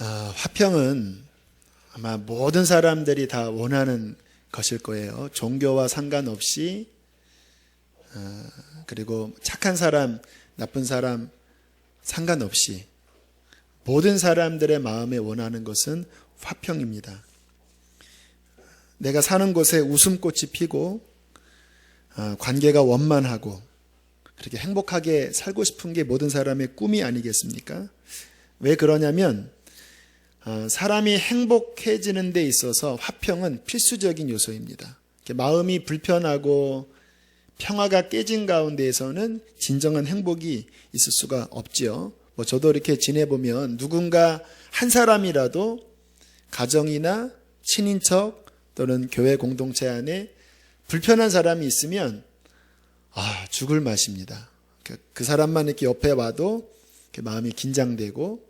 화평은 아마 모든 사람들이 다 원하는 것일 거예요. 종교와 상관없이, 그리고 착한 사람, 나쁜 사람 상관없이 모든 사람들의 마음에 원하는 것은 화평입니다. 내가 사는 곳에 웃음꽃이 피고 관계가 원만하고 그렇게 행복하게 살고 싶은 게 모든 사람의 꿈이 아니겠습니까? 왜 그러냐면 사람이 행복해지는 데 있어서 화평은 필수적인 요소입니다. 마음이 불편하고 평화가 깨진 가운데에서는 진정한 행복이 있을 수가 없지요. 저도 이렇게 지내보면 누군가 한 사람이라도 가정이나 친인척 또는 교회 공동체 안에 불편한 사람이 있으면 죽을 맛입니다. 그 사람만 이렇게 옆에 와도 이렇게 마음이 긴장되고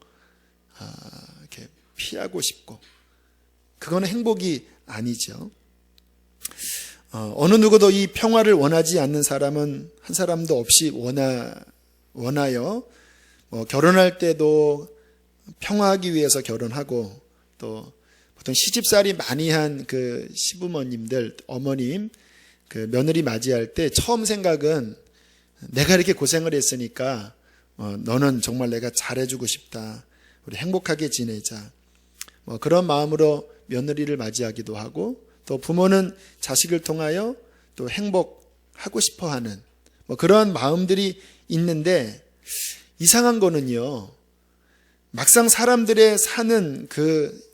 이렇게 피하고 싶고, 그거는 행복이 아니죠. 어느 누구도 이 평화를 원하지 않는 사람은 한 사람도 없이 원하여 결혼할 때도 평화하기 위해서 결혼하고, 또 보통 시집살이 많이 한 그 시부모님들, 어머님, 그 며느리 맞이할 때 처음 생각은 내가 이렇게 고생을 했으니까 너는 정말 내가 잘해주고 싶다. 우리 행복하게 지내자. 그런 마음으로 며느리를 맞이하기도 하고, 또 부모는 자식을 통하여 또 행복하고 싶어하는 그런 마음들이 있는데, 이상한 거는요, 막상 사람들의 사는 그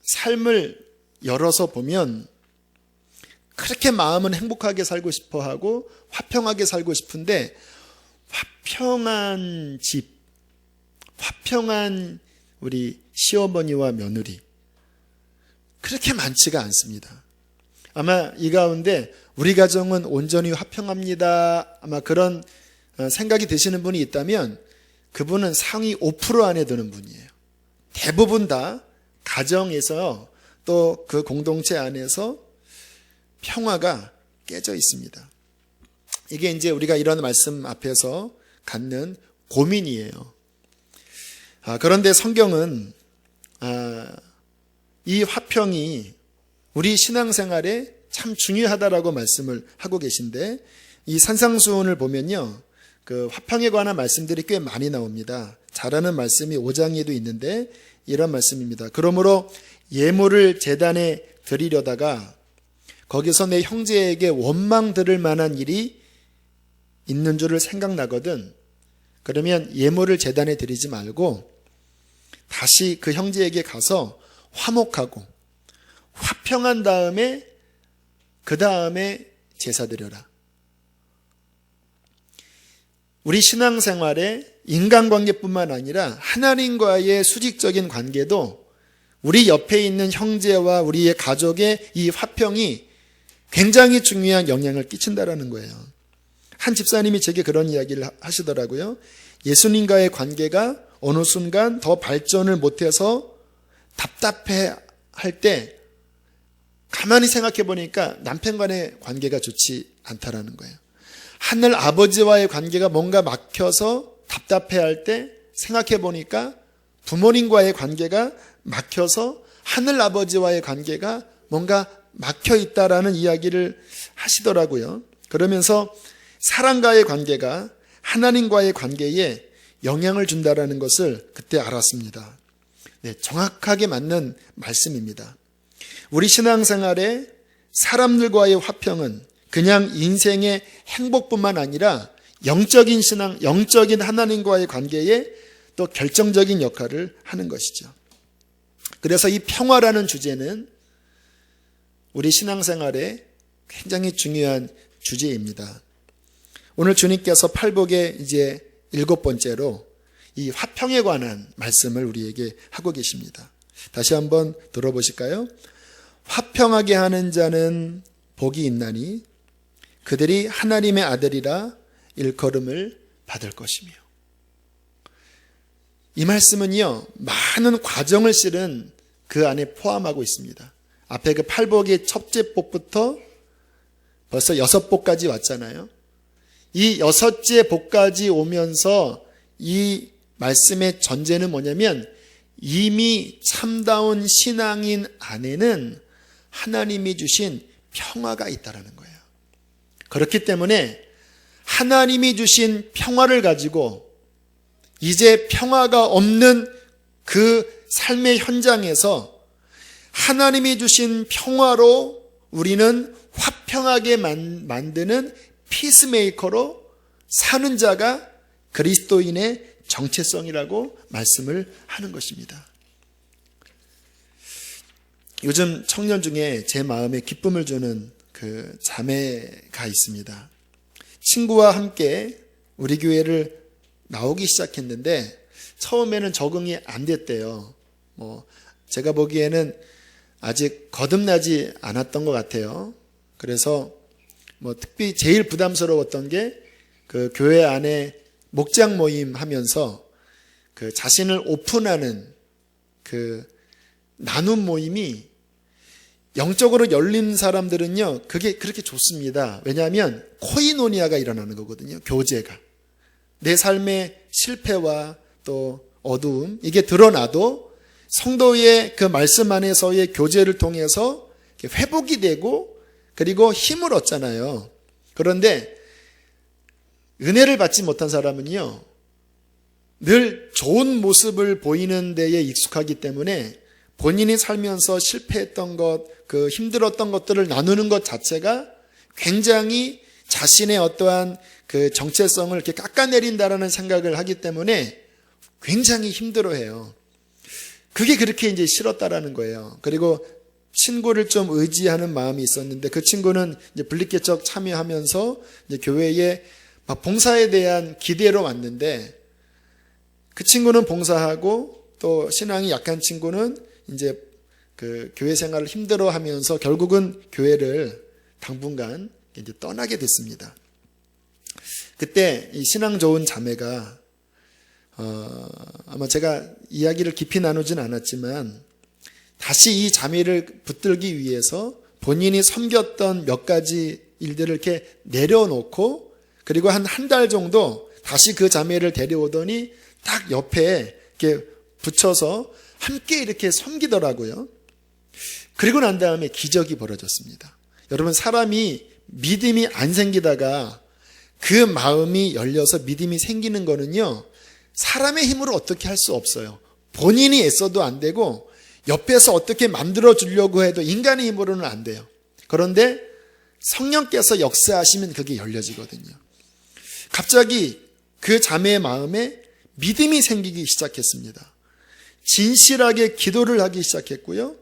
삶을 열어서 보면 그렇게 마음은 행복하게 살고 싶어하고 화평하게 살고 싶은데, 화평한 집, 화평한 우리 시어머니와 며느리 그렇게 많지가 않습니다. 아마 이 가운데 우리 가정은 온전히 화평합니다, 아마 그런 생각이 드시는 분이 있다면 그분은 상위 5% 안에 드는 분이에요. 대부분 다 가정에서 또 그 공동체 안에서 평화가 깨져 있습니다. 이게 이제 우리가 이런 말씀 앞에서 갖는 고민이에요. 그런데 성경은 이 화평이 우리 신앙생활에 참 중요하다라고 말씀을 하고 계신데, 이 산상수훈을 보면요, 그 화평에 관한 말씀들이 꽤 많이 나옵니다. 잘하는 말씀이 5장에도 있는데 이런 말씀입니다. 그러므로 예물을 제단에 드리려다가 거기서 내 형제에게 원망 들을 만한 일이 있는 줄을 생각나거든. 그러면 예물을 제단에 드리지 말고 다시 그 형제에게 가서 화목하고 화평한 다음에 그 다음에 제사 드려라. 우리 신앙생활에 인간관계뿐만 아니라 하나님과의 수직적인 관계도 우리 옆에 있는 형제와 우리의 가족의 이 화평이 굉장히 중요한 영향을 끼친다라는 거예요. 한 집사님이 제게 그런 이야기를 하시더라고요. 예수님과의 관계가 어느 순간 더 발전을 못해서 답답해 할 때 가만히 생각해 보니까 남편과의 관계가 좋지 않다라는 거예요. 하늘 아버지와의 관계가 뭔가 막혀서 답답해 할 때 생각해 보니까 부모님과의 관계가 막혀서 하늘 아버지와의 관계가 뭔가 막혀 있다라는 이야기를 하시더라고요. 그러면서 사람과의 관계가 하나님과의 관계에 영향을 준다라는 것을 그때 알았습니다. 네, 정확하게 맞는 말씀입니다. 우리 신앙생활에 사람들과의 화평은 그냥 인생의 행복뿐만 아니라 영적인 신앙, 영적인 하나님과의 관계에 또 결정적인 역할을 하는 것이죠. 그래서 이 평화라는 주제는 우리 신앙생활에 굉장히 중요한 주제입니다. 오늘 주님께서 팔복의 이제 7번째로 이 화평에 관한 말씀을 우리에게 하고 계십니다. 다시 한번 들어보실까요? 화평하게 하는 자는 복이 있나니 그들이 하나님의 아들이라 일컬음을 받을 것이며. 이 말씀은요, 많은 과정을 실은 그 안에 포함하고 있습니다. 앞에 그 팔복의 첫째 복부터 벌써 6복까지 왔잖아요. 이 6째 복까지 오면서 이 말씀의 전제는 뭐냐면 이미 참다운 신앙인 안에는 하나님이 주신 평화가 있다라는 거예요. 그렇기 때문에 하나님이 주신 평화를 가지고 이제 평화가 없는 그 삶의 현장에서 하나님이 주신 평화로 우리는 화평하게 만드는 피스메이커로 사는 자가 그리스도인의 정체성이라고 말씀을 하는 것입니다. 요즘 청년 중에 제 마음에 기쁨을 주는 그 자매가 있습니다. 친구와 함께 우리 교회를 나오기 시작했는데 처음에는 적응이 안 됐대요. 제가 보기에는 아직 거듭나지 않았던 것 같아요. 그래서 특별히 제일 부담스러웠던 게 그 교회 안에 목장 모임 하면서 그 자신을 오픈하는 그 나눔 모임이 영적으로 열린 사람들은요, 그게 그렇게 좋습니다. 왜냐하면 코이노니아가 일어나는 거거든요. 교제가. 내 삶의 실패와 또 어두움, 이게 드러나도 성도의 그 말씀 안에서의 교제를 통해서 회복이 되고 그리고 힘을 얻잖아요. 그런데 은혜를 받지 못한 사람은요, 늘 좋은 모습을 보이는 데에 익숙하기 때문에 본인이 살면서 실패했던 것, 그 힘들었던 것들을 나누는 것 자체가 굉장히 자신의 어떠한 그 정체성을 이렇게 깎아내린다라는 생각을 하기 때문에 굉장히 힘들어해요. 그게 그렇게 이제 싫었다라는 거예요. 그리고 친구를 좀 의지하는 마음이 있었는데 그 친구는 이제 분리개척 참여하면서 이제 교회에 막 봉사에 대한 기대로 왔는데 그 친구는 봉사하고 또 신앙이 약한 친구는 이제 그 교회 생활을 힘들어 하면서 결국은 교회를 당분간 이제 떠나게 됐습니다. 그때 이 신앙 좋은 자매가 아마 제가 이야기를 깊이 나누진 않았지만 다시 이 자매를 붙들기 위해서 본인이 섬겼던 몇 가지 일들을 이렇게 내려놓고 그리고 한 달 정도 다시 그 자매를 데려오더니 딱 옆에 이렇게 붙여서 함께 이렇게 섬기더라고요. 그리고 난 다음에 기적이 벌어졌습니다. 여러분, 사람이 믿음이 안 생기다가 그 마음이 열려서 믿음이 생기는 거는요, 사람의 힘으로 어떻게 할 수 없어요. 본인이 애써도 안 되고 옆에서 어떻게 만들어 주려고 해도 인간의 힘으로는 안 돼요. 그런데 성령께서 역사하시면 그게 열려지거든요. 갑자기 그 자매의 마음에 믿음이 생기기 시작했습니다. 진실하게 기도를 하기 시작했고요.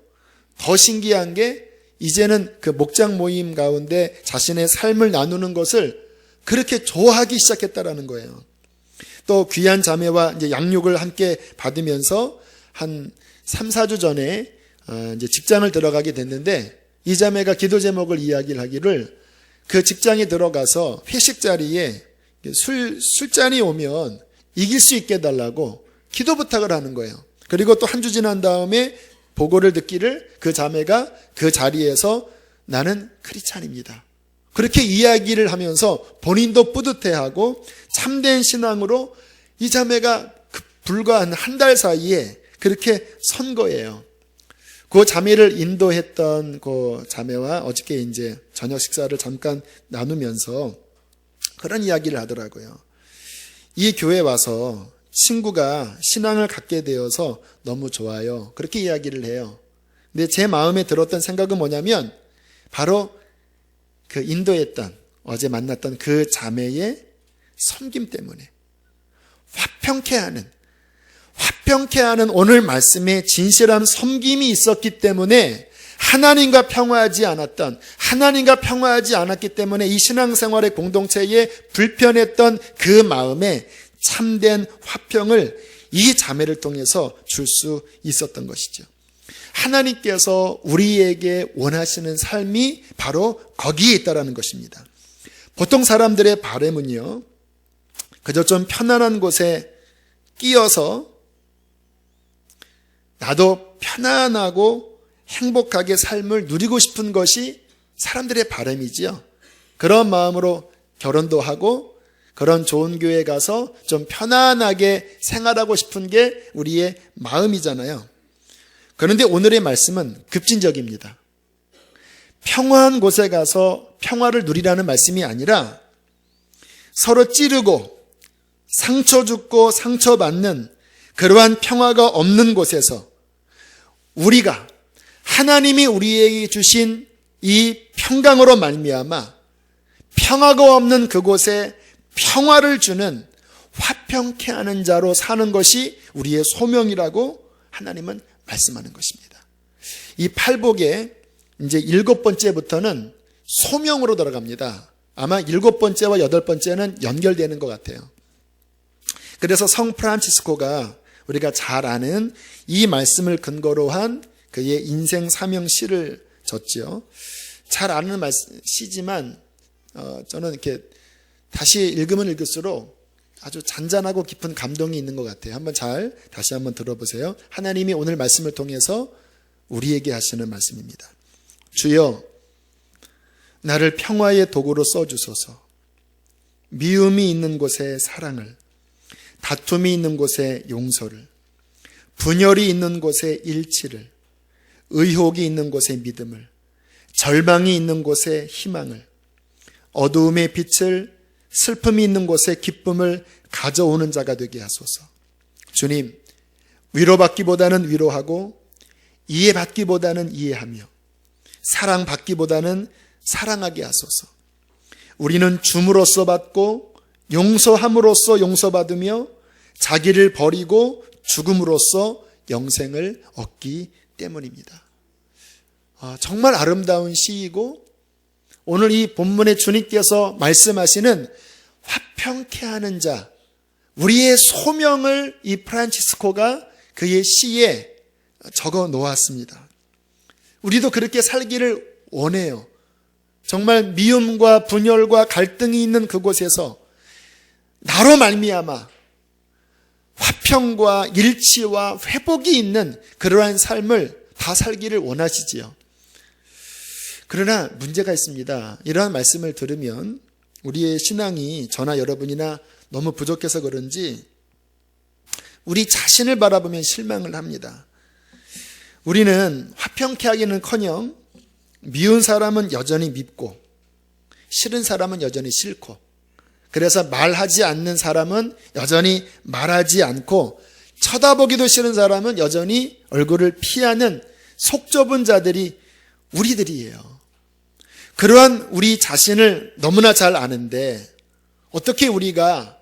더 신기한 게 이제는 그 목장 모임 가운데 자신의 삶을 나누는 것을 그렇게 좋아하기 시작했다라는 거예요. 또 귀한 자매와 이제 양육을 함께 받으면서 한 3, 4주 전에 이제 직장을 들어가게 됐는데 이 자매가 기도 제목을 이야기를 하기를 그 직장에 들어가서 회식 자리에 술잔이 오면 이길 수 있게 해달라고 기도 부탁을 하는 거예요. 그리고 또 한 주 지난 다음에 보고를 듣기를 그 자매가 그 자리에서 나는 크리스찬입니다. 그렇게 이야기를 하면서 본인도 뿌듯해하고 참된 신앙으로 이 자매가 불과 한 달 사이에 그렇게 선 거예요. 그 자매를 인도했던 그 자매와 어저께 이제 저녁 식사를 잠깐 나누면서 그런 이야기를 하더라고요. 이 교회 와서 친구가 신앙을 갖게 되어서 너무 좋아요. 그렇게 이야기를 해요. 근데 제 마음에 들었던 생각은 뭐냐면 바로 그 인도했던 어제 만났던 그 자매의 섬김 때문에 화평케 하는 오늘 말씀에 진실한 섬김이 있었기 때문에 하나님과 평화하지 않았기 때문에 이 신앙생활의 공동체에 불편했던 그 마음에 참된 화평을 이 자매를 통해서 줄 수 있었던 것이죠. 하나님께서 우리에게 원하시는 삶이 바로 거기에 있다는 것입니다. 보통 사람들의 바람은요, 그저 좀 편안한 곳에 끼어서 나도 편안하고 행복하게 삶을 누리고 싶은 것이 사람들의 바람이지요. 그런 마음으로 결혼도 하고 그런 좋은 교회 가서 좀 편안하게 생활하고 싶은 게 우리의 마음이잖아요. 그런데 오늘의 말씀은 급진적입니다. 평화한 곳에 가서 평화를 누리라는 말씀이 아니라 서로 찌르고 상처 주고 상처받는 그러한 평화가 없는 곳에서 우리가 하나님이 우리에게 주신 이 평강으로 말미암아 평화가 없는 그곳에 평화를 주는 화평케 하는 자로 사는 것이 우리의 소명이라고 하나님은 말씀하는 것입니다. 이 팔복의 이제 7번째부터는 소명으로 들어갑니다. 아마 7번째와 8번째는 연결되는 것 같아요. 그래서 성 프란치스코가 우리가 잘 아는 이 말씀을 근거로 한 그의 인생 사명 시를 졌죠. 잘 아는 시지만 저는 이렇게 다시 읽으면 읽을수록 아주 잔잔하고 깊은 감동이 있는 것 같아요. 한번 다시 한번 들어보세요. 하나님이 오늘 말씀을 통해서 우리에게 하시는 말씀입니다. 주여, 나를 평화의 도구로 써주소서. 미움이 있는 곳에 사랑을, 다툼이 있는 곳에 용서를, 분열이 있는 곳에 일치를, 의혹이 있는 곳에 믿음을, 절망이 있는 곳에 희망을, 어두움의 빛을, 슬픔이 있는 곳에 기쁨을 가져오는 자가 되게 하소서. 주님, 위로받기보다는 위로하고 이해받기보다는 이해하며 사랑받기보다는 사랑하게 하소서. 우리는 줌으로써 받고 용서함으로써 용서받으며 자기를 버리고 죽음으로써 영생을 얻기 때문입니다. 정말 아름다운 시이고 오늘 이 본문에 주님께서 말씀하시는 화평케 하는 자, 우리의 소명을 이 프란치스코가 그의 시에 적어 놓았습니다. 우리도 그렇게 살기를 원해요. 정말 미움과 분열과 갈등이 있는 그곳에서 나로 말미암아 화평과 일치와 회복이 있는 그러한 삶을 다 살기를 원하시지요. 그러나 문제가 있습니다. 이러한 말씀을 들으면 우리의 신앙이 저나 여러분이나 너무 부족해서 그런지 우리 자신을 바라보면 실망을 합니다. 우리는 화평케 하기는커녕 미운 사람은 여전히 밉고 싫은 사람은 여전히 싫고, 그래서 말하지 않는 사람은 여전히 말하지 않고 쳐다보기도 싫은 사람은 여전히 얼굴을 피하는 속 좁은 자들이 우리들이에요. 그러한 우리 자신을 너무나 잘 아는데 어떻게 우리가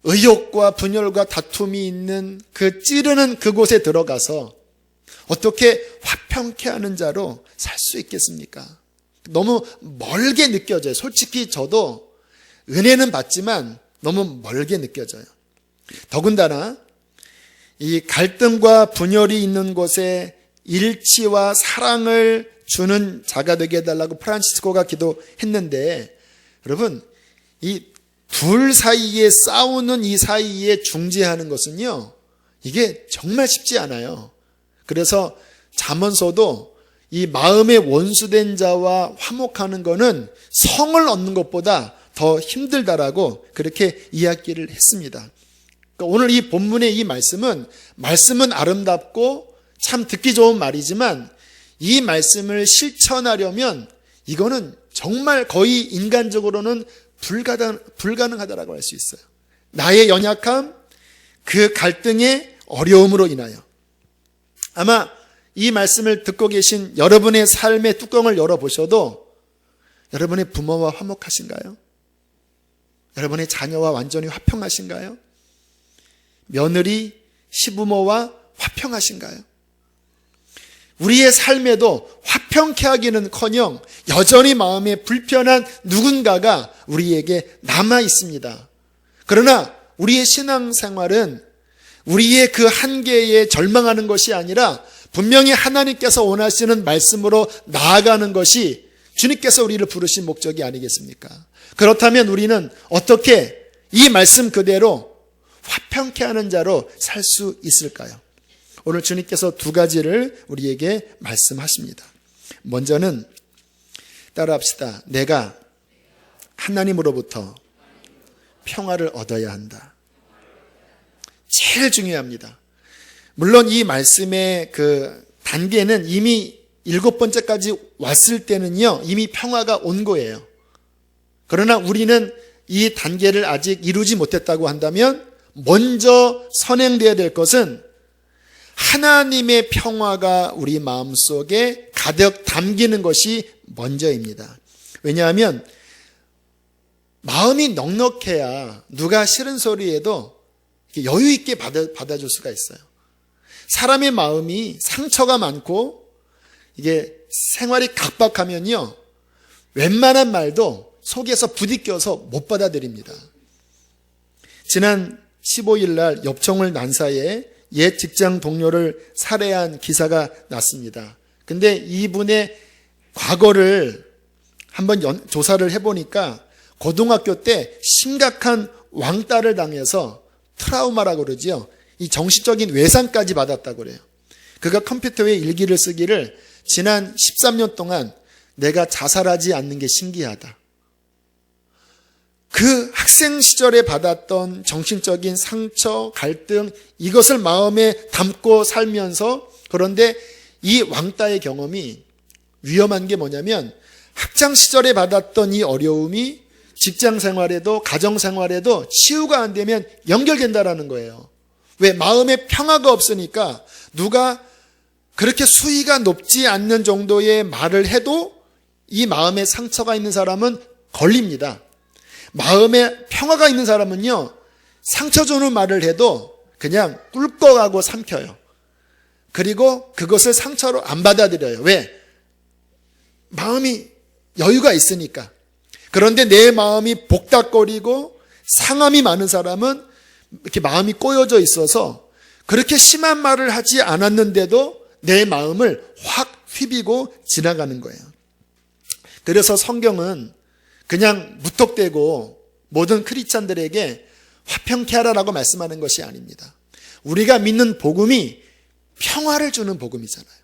의욕과 분열과 다툼이 있는 그 찌르는 그곳에 들어가서 어떻게 화평케 하는 자로 살 수 있겠습니까? 너무 멀게 느껴져요. 솔직히 저도 은혜는 받지만 너무 멀게 느껴져요. 더군다나 이 갈등과 분열이 있는 곳에 일치와 사랑을 주는 자가 되게 해달라고 프란치스코가 기도했는데, 여러분, 이 둘 사이에 싸우는 이 사이에 중재하는 것은요, 이게 정말 쉽지 않아요. 그래서 잠언서도 이 마음의 원수된 자와 화목하는 거는 성을 얻는 것보다 더 힘들다라고 그렇게 이야기를 했습니다. 그러니까 오늘 이 본문의 이 말씀은 아름답고 참 듣기 좋은 말이지만 이 말씀을 실천하려면 이거는 정말 거의 인간적으로는 불가능하다라고 할 수 있어요. 나의 연약함, 그 갈등의 어려움으로 인하여. 아마 이 말씀을 듣고 계신 여러분의 삶의 뚜껑을 열어보셔도 여러분의 부모와 화목하신가요? 여러분의 자녀와 완전히 화평하신가요? 며느리, 시부모와 화평하신가요? 우리의 삶에도 화평케 하기는커녕 여전히 마음에 불편한 누군가가 우리에게 남아 있습니다. 그러나 우리의 신앙생활은 우리의 그 한계에 절망하는 것이 아니라 분명히 하나님께서 원하시는 말씀으로 나아가는 것이 주님께서 우리를 부르신 목적이 아니겠습니까? 그렇다면 우리는 어떻게 이 말씀 그대로 화평케 하는 자로 살 수 있을까요? 오늘 주님께서 두 가지를 우리에게 말씀하십니다. 먼저는 따라합시다. 내가 하나님으로부터 평화를 얻어야 한다. 제일 중요합니다. 물론 이 말씀의 그 단계는 이미 7번째까지 왔을 때는요, 이미 평화가 온 거예요. 그러나 우리는 이 단계를 아직 이루지 못했다고 한다면 먼저 선행되어야 될 것은 하나님의 평화가 우리 마음속에 가득 담기는 것이 먼저입니다. 왜냐하면 마음이 넉넉해야 누가 싫은 소리에도 여유 있게 받아줄 수가 있어요. 사람의 마음이 상처가 많고 이게 생활이 각박하면요, 웬만한 말도 속에서 부딪혀서 못 받아들입니다. 지난 15일 날 엽총을 난사에 옛 직장 동료를 살해한 기사가 났습니다. 근데 이분의 과거를 한번 조사를 해보니까 고등학교 때 심각한 왕따를 당해서 트라우마라고 그러지요. 이 정신적인 외상까지 받았다고 그래요. 그가 컴퓨터에 일기를 쓰기를 지난 13년 동안 내가 자살하지 않는 게 신기하다. 그 학생 시절에 받았던 정신적인 상처, 갈등, 이것을 마음에 담고 살면서, 그런데 이 왕따의 경험이 위험한 게 뭐냐면 학창 시절에 받았던 이 어려움이 직장 생활에도 가정 생활에도 치유가 안 되면 연결된다라는 거예요. 왜? 마음에 평화가 없으니까 누가 그렇게 수위가 높지 않는 정도의 말을 해도 이 마음에 상처가 있는 사람은 걸립니다. 마음에 평화가 있는 사람은요, 상처 주는 말을 해도 그냥 꿀꺽하고 삼켜요. 그리고 그것을 상처로 안 받아들여요. 왜? 마음이 여유가 있으니까. 그런데 내 마음이 복닥거리고 상함이 많은 사람은 이렇게 마음이 꼬여져 있어서 그렇게 심한 말을 하지 않았는데도 내 마음을 확 휘비고 지나가는 거예요. 그래서 성경은 그냥 무턱대고 모든 크리스찬들에게 화평케 하라라고 말씀하는 것이 아닙니다. 우리가 믿는 복음이 평화를 주는 복음이잖아요.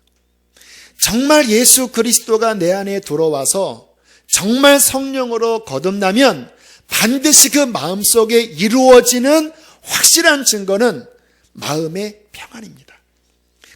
정말 예수 그리스도가 내 안에 들어와서 정말 성령으로 거듭나면 반드시 그 마음속에 이루어지는 확실한 증거는 마음의 평안입니다.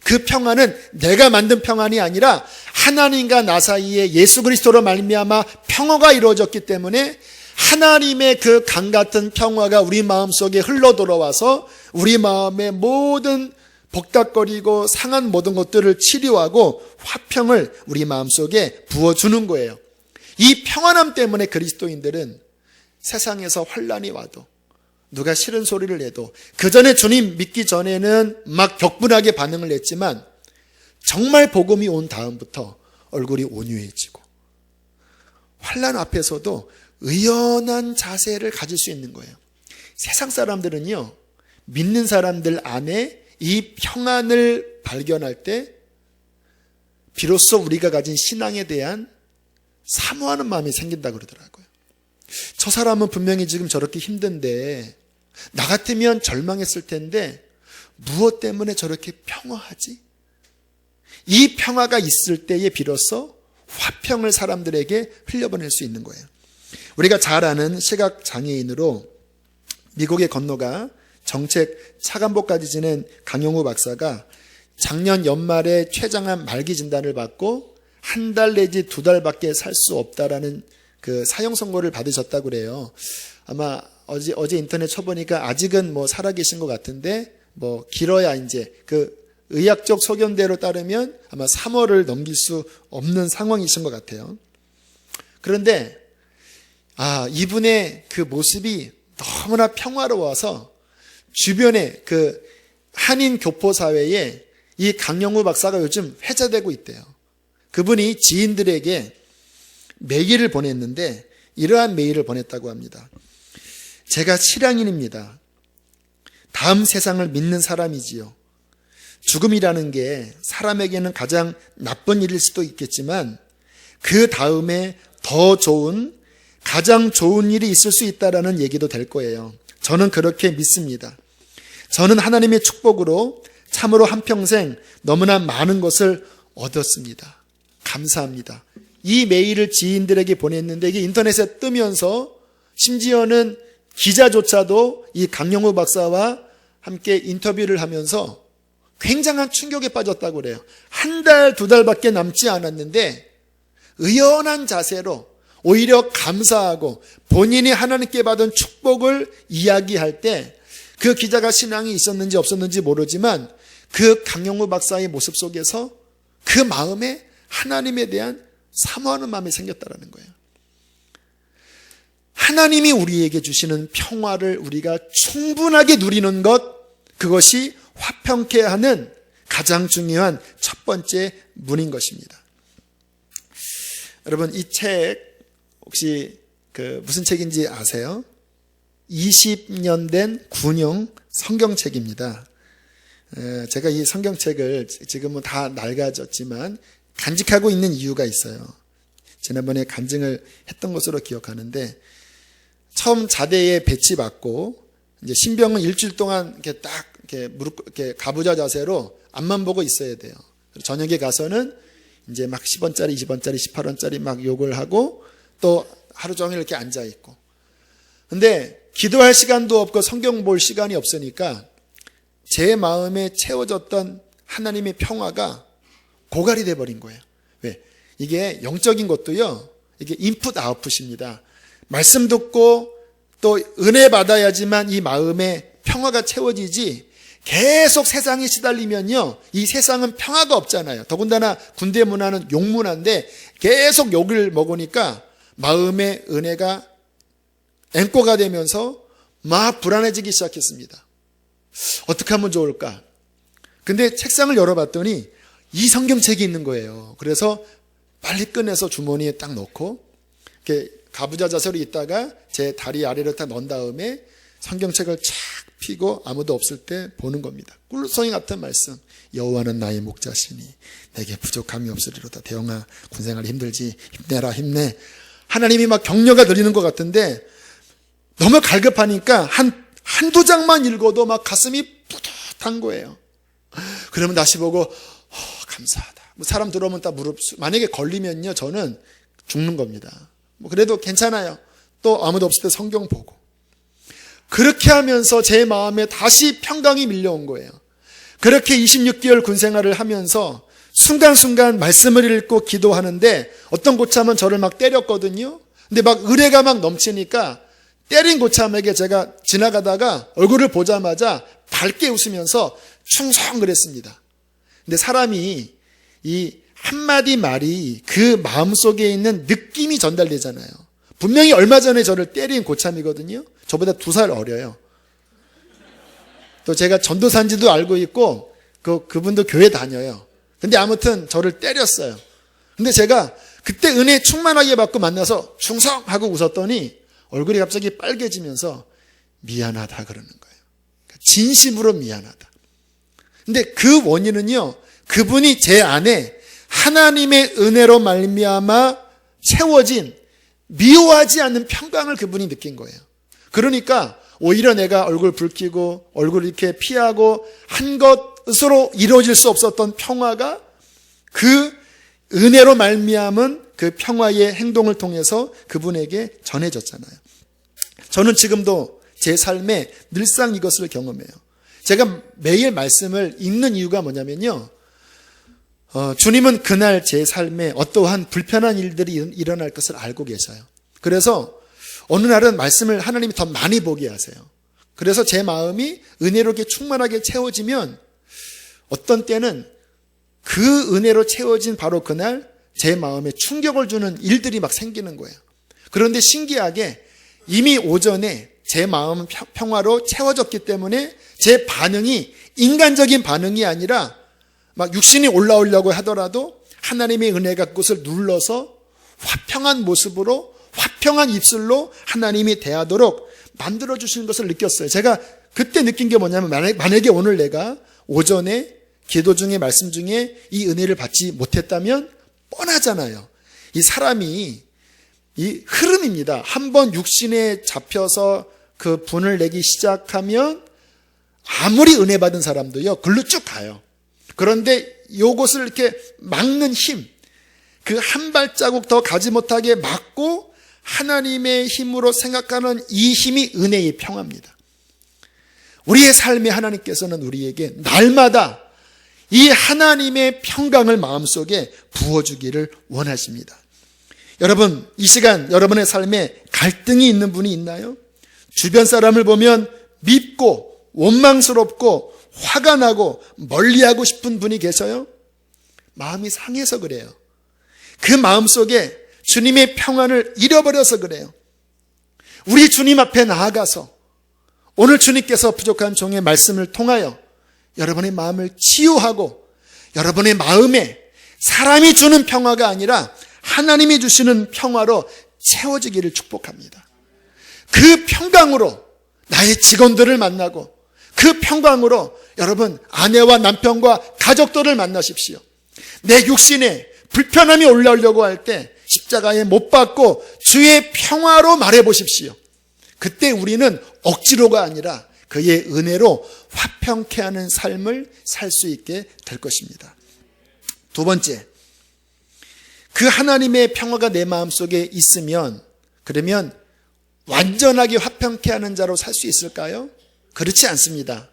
그 평안은 내가 만든 평안이 아니라 하나님과 나 사이에 예수 그리스도로 말미암아 평화가 이루어졌기 때문에 하나님의 그 강 같은 평화가 우리 마음속에 흘러 들어와서 우리 마음의 모든 복닥거리고 상한 모든 것들을 치료하고 화평을 우리 마음속에 부어주는 거예요. 이 평안함 때문에 그리스도인들은 세상에서 환난이 와도 누가 싫은 소리를 해도, 그 전에 주님 믿기 전에는 막 격분하게 반응을 했지만 정말 복음이 온 다음부터 얼굴이 온유해지고 환난 앞에서도 의연한 자세를 가질 수 있는 거예요. 세상 사람들은요, 믿는 사람들 안에 이 평안을 발견할 때 비로소 우리가 가진 신앙에 대한 사모하는 마음이 생긴다고 그러더라고요. 저 사람은 분명히 지금 저렇게 힘든데 나 같으면 절망했을 텐데 무엇 때문에 저렇게 평화하지? 이 평화가 있을 때에 비로소 화평을 사람들에게 흘려보낼 수 있는 거예요. 우리가 잘 아는 시각장애인으로 미국에 건너가 정책 차관보까지 지낸 강영우 박사가 작년 연말에 췌장암 말기 진단을 받고 1달 내지 2달밖에 살 수 없다라는 그 사형 선고를 받으셨다고 그래요. 아마 어제 인터넷 쳐보니까 아직은 뭐 살아계신 것 같은데 뭐 길어야 이제 그 의학적 소견대로 따르면 아마 3월을 넘길 수 없는 상황이신 것 같아요. 그런데 이분의 그 모습이 너무나 평화로워서 주변에 그 한인 교포 사회에 이 강영우 박사가 요즘 회자되고 있대요. 그분이 지인들에게 메일을 보냈는데 이러한 메일을 보냈다고 합니다. 제가 실향인입니다. 다음 세상을 믿는 사람이지요. 죽음이라는 게 사람에게는 가장 나쁜 일일 수도 있겠지만 그 다음에 더 좋은, 가장 좋은 일이 있을 수 있다라는 얘기도 될 거예요. 저는 그렇게 믿습니다. 저는 하나님의 축복으로 참으로 한평생 너무나 많은 것을 얻었습니다. 감사합니다. 이 메일을 지인들에게 보냈는데 이게 인터넷에 뜨면서 심지어는 기자조차도 이 강영우 박사와 함께 인터뷰를 하면서 굉장한 충격에 빠졌다고 그래요. 한 달, 두 달밖에 남지 않았는데 의연한 자세로 오히려 감사하고 본인이 하나님께 받은 축복을 이야기할 때 그 기자가 신앙이 있었는지 없었는지 모르지만 그 강영우 박사의 모습 속에서 그 마음에 하나님에 대한 사모하는 마음이 생겼다는 거예요. 하나님이 우리에게 주시는 평화를 우리가 충분하게 누리는 것, 그것이 화평케 하는 가장 중요한 첫 번째 문인 것입니다. 여러분, 이 책 혹시 무슨 책인지 아세요? 20년 된 군용 성경책입니다. 제가 이 성경책을 지금은 다 낡아졌지만 간직하고 있는 이유가 있어요. 지난번에 간증을 했던 것으로 기억하는데, 처음 자대에 배치받고 이제 신병은 일주일 동안 이렇게 딱 이렇게 무릎 이렇게 가부좌 자세로 앞만 보고 있어야 돼요. 저녁에 가서는 이제 막 10원짜리, 20원짜리, 18원짜리 막 욕을 하고 또 하루 종일 이렇게 앉아 있고. 근데 기도할 시간도 없고 성경 볼 시간이 없으니까 제 마음에 채워졌던 하나님의 평화가 고갈이 돼 버린 거예요. 왜? 이게 영적인 것도요. 이게 인풋 아웃풋입니다. 말씀 듣고 또 은혜 받아야지만 이 마음에 평화가 채워지지, 계속 세상에 시달리면요, 이 세상은 평화가 없잖아요. 더군다나 군대 문화는 욕 문화인데 계속 욕을 먹으니까 마음의 은혜가 앵꼬가 되면서 막 불안해지기 시작했습니다. 어떻게 하면 좋을까? 근데 책상을 열어봤더니 이 성경책이 있는 거예요. 그래서 빨리 꺼내서 주머니에 딱 넣고 이렇게 가부좌 자세로 있다가 제 다리 아래로 딱 넣은 다음에 성경책을 착 펴고 아무도 없을 때 보는 겁니다. 꿀송이 같은 말씀. 여호와는 나의 목자시니 내게 부족함이 없으리로다. 대영아, 군생활이 힘들지? 힘내라, 힘내. 하나님이 막 격려가 들리는 것 같은데 너무 갈급하니까 한두 장만 읽어도 막 가슴이 뿌듯한 거예요. 그러면 다시 보고 감사하다. 뭐 사람 들어오면 딱 만약에 걸리면요, 저는 죽는 겁니다. 뭐 그래도 괜찮아요. 또 아무도 없을 때 성경 보고. 그렇게 하면서 제 마음에 다시 평강이 밀려온 거예요. 그렇게 26개월 군생활을 하면서 순간순간 말씀을 읽고 기도하는데 어떤 고참은 저를 막 때렸거든요. 근데 막 의뢰가 막 넘치니까 때린 고참에게 제가 지나가다가 얼굴을 보자마자 밝게 웃으면서 충성 그랬습니다. 근데 사람이 이 한마디 말이 그 마음속에 있는 느낌이 전달되잖아요. 분명히 얼마 전에 저를 때린 고참이거든요. 저보다 2살 어려요. 또 제가 전도사인지도 알고 있고 그분도 교회 다녀요. 근데 아무튼 저를 때렸어요. 근데 제가 그때 은혜 충만하게 받고 만나서 충성하고 웃었더니 얼굴이 갑자기 빨개지면서 미안하다 그러는 거예요. 진심으로 미안하다. 근데 그 원인은요, 그분이 제 안에 하나님의 은혜로 말미암아 채워진 미워하지 않는 평강을 그분이 느낀 거예요. 그러니까 오히려 내가 얼굴 붉히고 얼굴 이렇게 피하고 한 것으로 이루어질 수 없었던 평화가 그 은혜로 말미암은 그 평화의 행동을 통해서 그분에게 전해졌잖아요. 저는 지금도 제 삶에 늘상 이것을 경험해요. 제가 매일 말씀을 읽는 이유가 뭐냐면요, 주님은 그날 제 삶에 어떠한 불편한 일들이 일어날 것을 알고 계셔요. 그래서 어느 날은 말씀을 하나님이 더 많이 보게 하세요. 그래서 제 마음이 은혜롭게 충만하게 채워지면 어떤 때는 그 은혜로 채워진 바로 그날 제 마음에 충격을 주는 일들이 막 생기는 거예요. 그런데 신기하게 이미 오전에 제 마음은 평화로 채워졌기 때문에 제 반응이 인간적인 반응이 아니라 막 육신이 올라오려고 하더라도 하나님의 은혜가 그것을 눌러서 화평한 모습으로, 화평한 입술로 하나님이 대하도록 만들어주시는 것을 느꼈어요. 제가 그때 느낀 게 뭐냐면, 만약에 오늘 내가 오전에 기도 중에 말씀 중에 이 은혜를 받지 못했다면 뻔하잖아요. 이 사람이 이 흐름입니다. 한번 육신에 잡혀서 그 분을 내기 시작하면 아무리 은혜 받은 사람도요, 글로 쭉 가요. 그런데 요것을 이렇게 막는 힘, 그 한 발자국 더 가지 못하게 막고 하나님의 힘으로 생각하는 이 힘이 은혜의 평화입니다. 우리의 삶에 하나님께서는 우리에게 날마다 이 하나님의 평강을 마음속에 부어주기를 원하십니다. 여러분, 이 시간 여러분의 삶에 갈등이 있는 분이 있나요? 주변 사람을 보면 밉고 원망스럽고 화가 나고 멀리하고 싶은 분이 계셔요? 마음이 상해서 그래요. 그 마음속에 주님의 평안을 잃어버려서 그래요. 우리 주님 앞에 나아가서 오늘 주님께서 부족한 종의 말씀을 통하여 여러분의 마음을 치유하고 여러분의 마음에 사람이 주는 평화가 아니라 하나님이 주시는 평화로 채워지기를 축복합니다. 그 평강으로 나의 직원들을 만나고 그 평강으로 여러분 아내와 남편과 가족들을 만나십시오. 내 육신에 불편함이 올라오려고 할 때 십자가에 못 박고 주의 평화로 말해보십시오. 그때 우리는 억지로가 아니라 그의 은혜로 화평케 하는 삶을 살 수 있게 될 것입니다. 두 번째, 그 하나님의 평화가 내 마음속에 있으면 그러면 완전하게 화평케 하는 자로 살 수 있을까요? 그렇지 않습니다.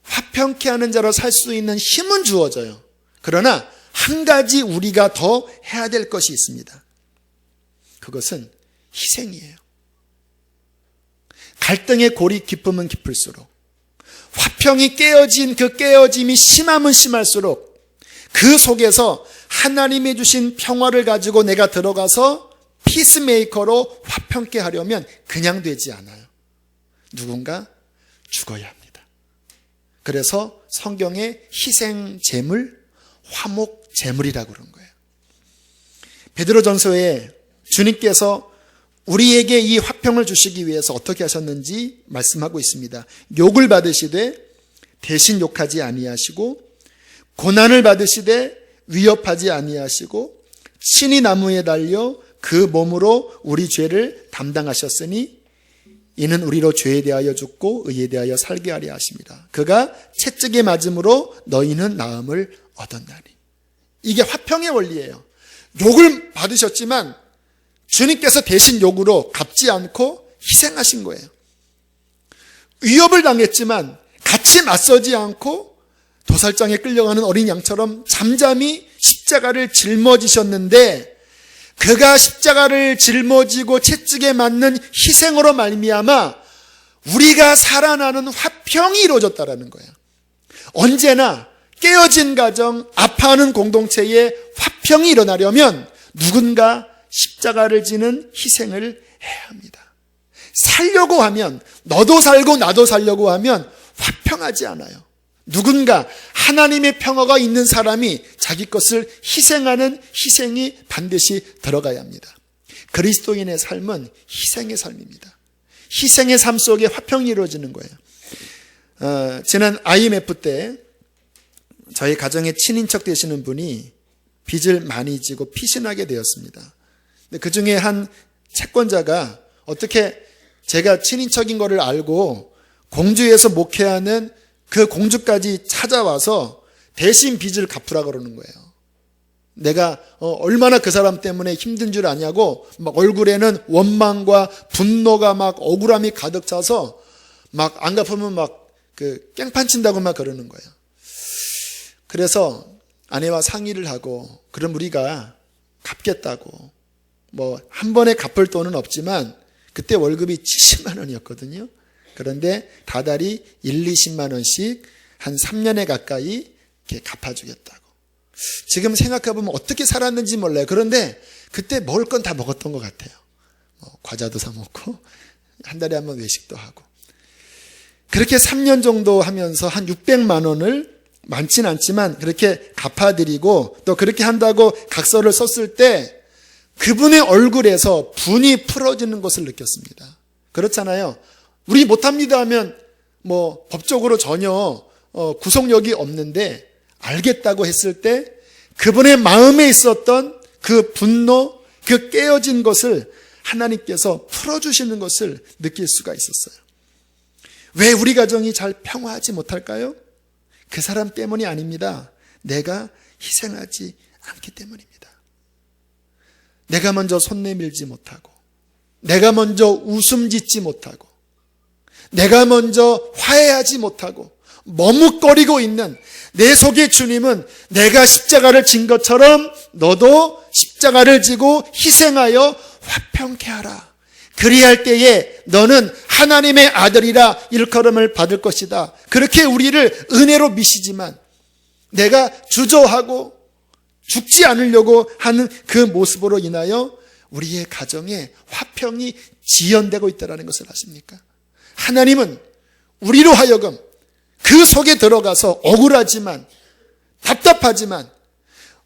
화평케 하는 자로 살 수 있는 힘은 주어져요. 그러나 한 가지 우리가 더 해야 될 것이 있습니다. 그것은 희생이에요. 갈등의 골이 깊으면 깊을수록 화평이 깨어진 그 깨어짐이 심하면 심할수록 그 속에서 하나님이 주신 평화를 가지고 내가 들어가서 피스메이커로 화평케 하려면 그냥 되지 않아요. 누군가 죽어야 합니다. 그래서 성경에 희생 제물, 화목 제물이라고 그런 거예요. 베드로전서에 주님께서 우리에게 이 화평을 주시기 위해서 어떻게 하셨는지 말씀하고 있습니다. 욕을 받으시되 대신 욕하지 아니하시고 고난을 받으시되 위협하지 아니하시고 친히 나무에 달려 그 몸으로 우리 죄를 담당하셨으니 이는 우리로 죄에 대하여 죽고 의에 대하여 살게 하려 하십니다. 그가 채찍에 맞음으로 너희는 나음을 얻었나니. 이게 화평의 원리예요. 욕을 받으셨지만 주님께서 대신 욕으로 갚지 않고 희생하신 거예요. 위협을 당했지만 같이 맞서지 않고 도살장에 끌려가는 어린 양처럼 잠잠히 십자가를 짊어지셨는데 그가 십자가를 짊어지고 채찍에 맞는 희생으로 말미암아 우리가 살아나는 화평이 이루어졌다라는 거예요. 언제나 깨어진 가정, 아파하는 공동체에 화평이 일어나려면 누군가 십자가를 지는 희생을 해야 합니다. 살려고 하면 너도 살고 나도 살려고 하면 화평하지 않아요. 누군가 하나님의 평화가 있는 사람이 자기 것을 희생하는 희생이 반드시 들어가야 합니다. 그리스도인의 삶은 희생의 삶입니다. 희생의 삶 속에 화평이 이루어지는 거예요. 지난 IMF 때 저희 가정의 친인척 되시는 분이 빚을 많이 지고 피신하게 되었습니다. 그 중에 한 채권자가 어떻게 제가 친인척인 거를 알고 공주에서 목회하는 그 공주까지 찾아와서 대신 빚을 갚으라 그러는 거예요. 내가 얼마나 그 사람 때문에 힘든 줄 아냐고 막 얼굴에는 원망과 분노가 막 억울함이 가득 차서 막 안 갚으면 막 그 깽판 친다고 막 그러는 거예요. 그래서 아내와 상의를 하고 그럼 우리가 갚겠다고 뭐 한 번에 갚을 돈은 없지만 그때 월급이 70만 원이었거든요. 그런데 다달이 1, 20만 원씩 한 3년에 가까이 이렇게 갚아주겠다고. 지금 생각해보면 어떻게 살았는지 몰라요. 그런데 그때 먹을 건 다 먹었던 것 같아요. 과자도 사 먹고 한 달에 한 번 외식도 하고. 그렇게 3년 정도 하면서 한 600만 원을 많진 않지만 그렇게 갚아드리고 또 그렇게 한다고 각서를 썼을 때 그분의 얼굴에서 분이 풀어지는 것을 느꼈습니다. 그렇잖아요. 우리 못합니다 하면 뭐 법적으로 전혀 구속력이 없는데 알겠다고 했을 때 그분의 마음에 있었던 그 분노, 그 깨어진 것을 하나님께서 풀어주시는 것을 느낄 수가 있었어요. 왜 우리 가정이 잘 평화하지 못할까요? 그 사람 때문이 아닙니다. 내가 희생하지 않기 때문입니다. 내가 먼저 손 내밀지 못하고 내가 먼저 웃음 짓지 못하고 내가 먼저 화해하지 못하고 머뭇거리고 있는 내 속의 주님은 내가 십자가를 진 것처럼 너도 십자가를 지고 희생하여 화평케 하라. 그리할 때에 너는 하나님의 아들이라 일컬음을 받을 것이다. 그렇게 우리를 은혜로 미시지만 내가 주저하고 죽지 않으려고 하는 그 모습으로 인하여 우리의 가정에 화평이 지연되고 있다는 것을 아십니까? 하나님은 우리로 하여금 그 속에 들어가서 억울하지만 답답하지만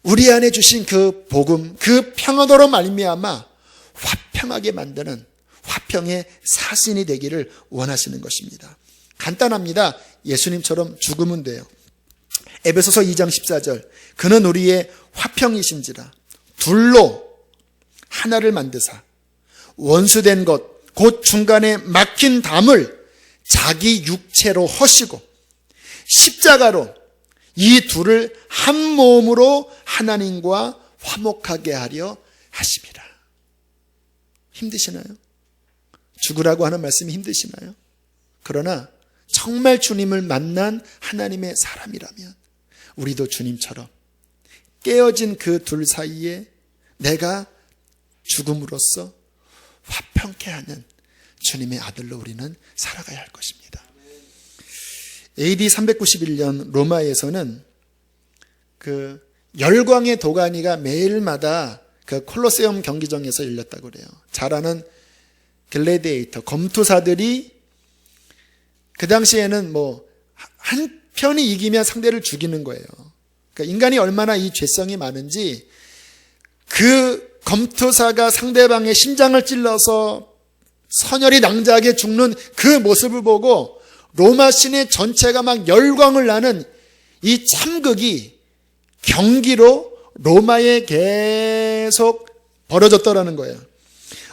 우리 안에 주신 그 복음, 그 평안으로 말미암아 화평하게 만드는 화평의 사신이 되기를 원하시는 것입니다. 간단합니다. 예수님처럼 죽으면 돼요. 에베소서 2장 14절 그는 우리의 화평이신지라 둘로 하나를 만드사 원수된 것 곧 중간에 막힌 담을 자기 육체로 허시고 십자가로 이 둘을 한 몸으로 하나님과 화목하게 하려 하심이라. 힘드시나요? 죽으라고 하는 말씀이 힘드시나요? 그러나 정말 주님을 만난 하나님의 사람이라면 우리도 주님처럼 깨어진 그 둘 사이에 내가 죽음으로써 화평케 하는 주님의 아들로 우리는 살아가야 할 것입니다. AD 391년 로마에서는 그 열광의 도가니가 매일마다 그 콜로세움 경기장에서 열렸다고 그래요. 잘 아는 글래디에이터 검투사들이 그 당시에는 뭐 한 편이 이기면 상대를 죽이는 거예요. 그러니까 인간이 얼마나 이 죄성이 많은지 그 검투사가 상대방의 심장을 찔러서 선혈이 낭자하게 죽는 그 모습을 보고 로마 시내 전체가 막 열광을 나는 이 참극이 경기로 로마에 계속 벌어졌더라는 거예요.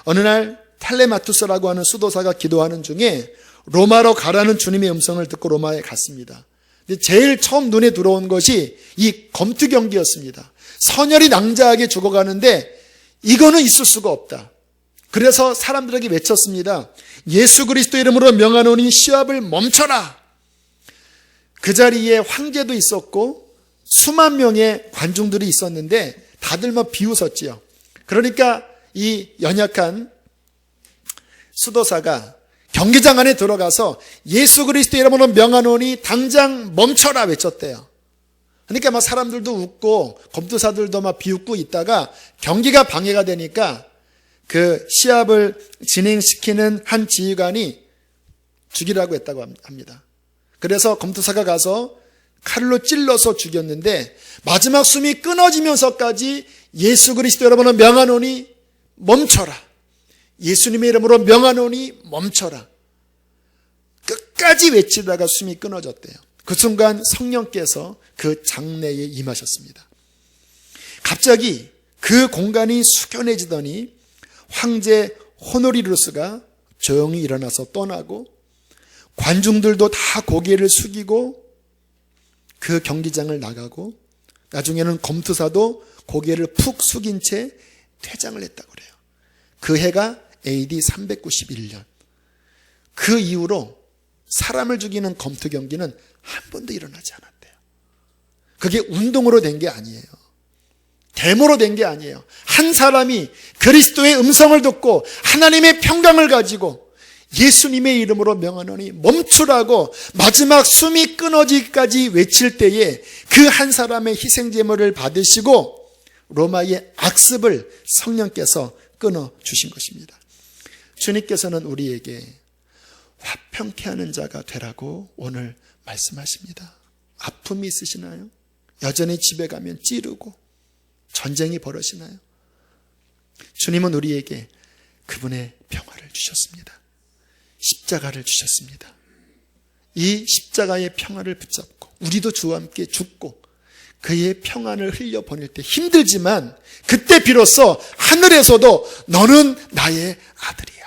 어느 날 탈레마투스라고 하는 수도사가 기도하는 중에 로마로 가라는 주님의 음성을 듣고 로마에 갔습니다. 근데 제일 처음 눈에 들어온 것이 이 검투 경기였습니다. 선혈이 낭자하게 죽어가는데 이거는 있을 수가 없다. 그래서 사람들에게 외쳤습니다. 예수 그리스도 이름으로 명하노니 시합을 멈춰라. 그 자리에 황제도 있었고 수만 명의 관중들이 있었는데 다들 막 비웃었지요. 그러니까 이 연약한 수도사가 경기장 안에 들어가서 예수 그리스도 이름으로 명하노니 당장 멈춰라 외쳤대요. 그러니까 막 사람들도 웃고 검투사들도 막 비웃고 있다가 경기가 방해가 되니까 그 시합을 진행시키는 한 지휘관이 죽이라고 했다고 합니다. 그래서 검투사가 가서 칼로 찔러서 죽였는데 마지막 숨이 끊어지면서까지 예수 그리스도 여러분은 명하노니 멈춰라. 예수님의 이름으로 명하노니 멈춰라. 끝까지 외치다가 숨이 끊어졌대요. 그 순간 성령께서 그 장내에 임하셨습니다. 갑자기 그 공간이 숙연해지더니 황제 호노리루스가 조용히 일어나서 떠나고 관중들도 다 고개를 숙이고 그 경기장을 나가고 나중에는 검투사도 고개를 푹 숙인 채 퇴장을 했다고 그래요. 그 해가 AD 391년. 그 이후로 사람을 죽이는 검투 경기는 한 번도 일어나지 않았대요. 그게 운동으로 된 게 아니에요. 데모로 된 게 아니에요. 한 사람이 그리스도의 음성을 듣고 하나님의 평강을 가지고 예수님의 이름으로 명하노니 멈추라고 마지막 숨이 끊어지기까지 외칠 때에 그 한 사람의 희생제물을 받으시고 로마의 악습을 성령께서 끊어주신 것입니다. 주님께서는 우리에게 화평케 하는 자가 되라고 오늘 말씀하십니다. 아픔이 있으시나요? 여전히 집에 가면 찌르고 전쟁이 벌어지나요? 주님은 우리에게 그분의 평화를 주셨습니다. 십자가를 주셨습니다. 이 십자가의 평화를 붙잡고 우리도 주와 함께 죽고 그의 평안을 흘려보낼 때 힘들지만 그때 비로소 하늘에서도 너는 나의 아들이야.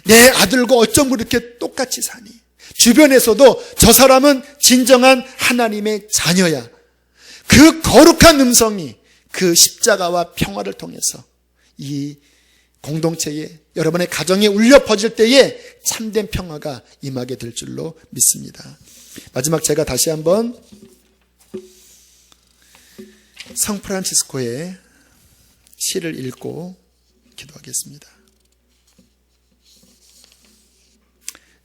내 아들과 어쩜 그렇게 똑같이 사니? 주변에서도 저 사람은 진정한 하나님의 자녀야. 그 거룩한 음성이 그 십자가와 평화를 통해서 이 공동체에, 여러분의 가정에 울려 퍼질 때에 참된 평화가 임하게 될 줄로 믿습니다. 마지막 제가 다시 한번 성 프란치스코의 시를 읽고 기도하겠습니다.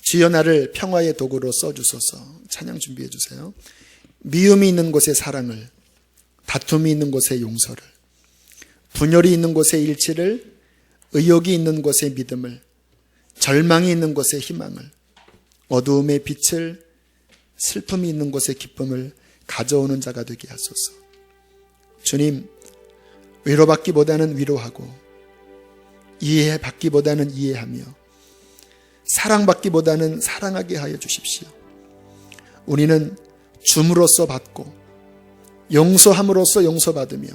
주여 나를 평화의 도구로 써주소서. 찬양 준비해 주세요. 미움이 있는 곳에 사랑을, 다툼이 있는 곳에 용서를, 분열이 있는 곳에 일치를, 의욕이 있는 곳에 믿음을, 절망이 있는 곳에 희망을, 어두움의 빛을, 슬픔이 있는 곳에 기쁨을 가져오는 자가 되게 하소서. 주님, 위로받기보다는 위로하고, 이해받기보다는 이해하며, 사랑받기보다는 사랑하게 하여 주십시오. 우리는 줌으로써 받고, 용서함으로써 용서받으며,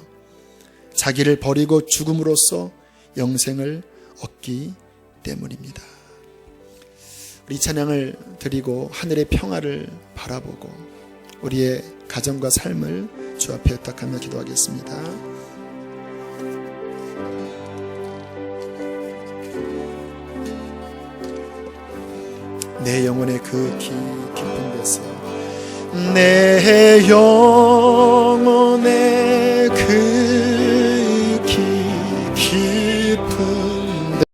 자기를 버리고 죽음으로써 영생을 얻기 때문입니다. 우리 찬양을 드리고 하늘의 평화를 바라보고 우리의 가정과 삶을 주 앞에 의탁하며 기도하겠습니다. 내 영혼의 그 깊은 데서, 내 영혼의